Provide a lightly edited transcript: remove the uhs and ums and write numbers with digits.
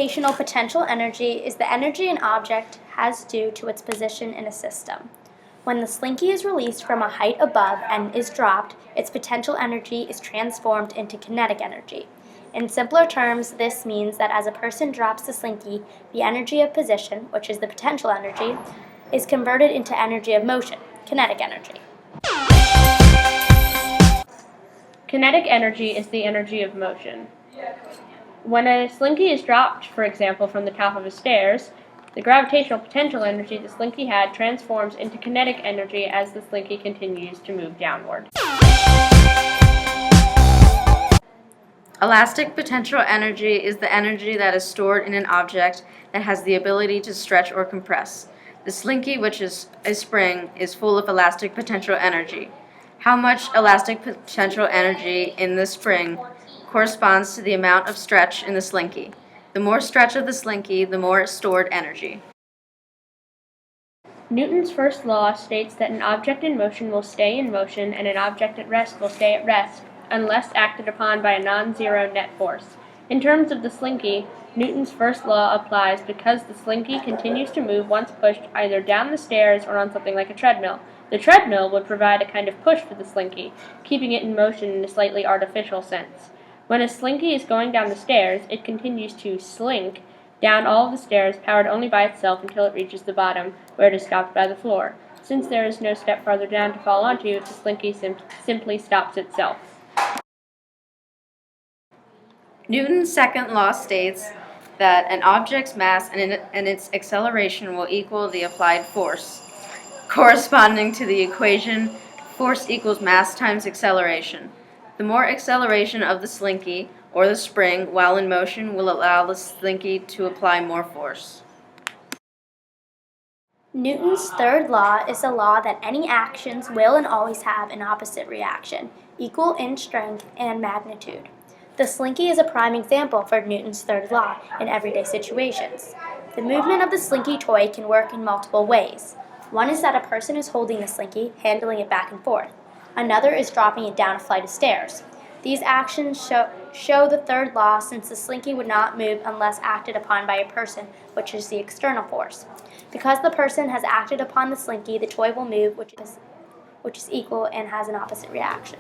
Gravitational potential energy is the energy an object has due to its position in a system. When the slinky is released from a height above and is dropped, its potential energy is transformed into kinetic energy. In simpler terms, this means that as a person drops the slinky, the energy of position, which is the potential energy, is converted into energy of motion, kinetic energy. Kinetic energy is the energy of motion. When a slinky is dropped, for example, from the top of a stairs, the gravitational potential energy the slinky had transforms into kinetic energy as the slinky continues to move downward. Elastic potential energy is the energy that is stored in an object that has the ability to stretch or compress. The slinky, which is a spring, is full of elastic potential energy. How much elastic potential energy in the spring corresponds to the amount of stretch in the slinky. The more stretch of the slinky, the more stored energy. Newton's first law states that an object in motion will stay in motion and an object at rest will stay at rest unless acted upon by a non-zero net force. In terms of the slinky, Newton's first law applies because the slinky continues to move once pushed either down the stairs or on something like a treadmill. The treadmill would provide a kind of push for the slinky, keeping it in motion in a slightly artificial sense. When a slinky is going down the stairs, it continues to slink down all of the stairs, powered only by itself until it reaches the bottom, where it is stopped by the floor. Since there is no step farther down to fall onto, the slinky simply stops itself. Newton's second law states that an object's mass and its acceleration will equal the applied force, corresponding to the equation force equals mass times acceleration. The more acceleration of the slinky, or the spring, while in motion will allow the slinky to apply more force. Newton's third law is the law that any actions will and always have an opposite reaction, equal in strength and magnitude. The slinky is a prime example for Newton's third law in everyday situations. The movement of the slinky toy can work in multiple ways. One is that a person is holding the slinky, handling it back and forth. Another is dropping it down a flight of stairs. These actions show the third law, since the slinky would not move unless acted upon by a person, which is the external force. Because the person has acted upon the slinky, the toy will move, which is equal and has an opposite reaction.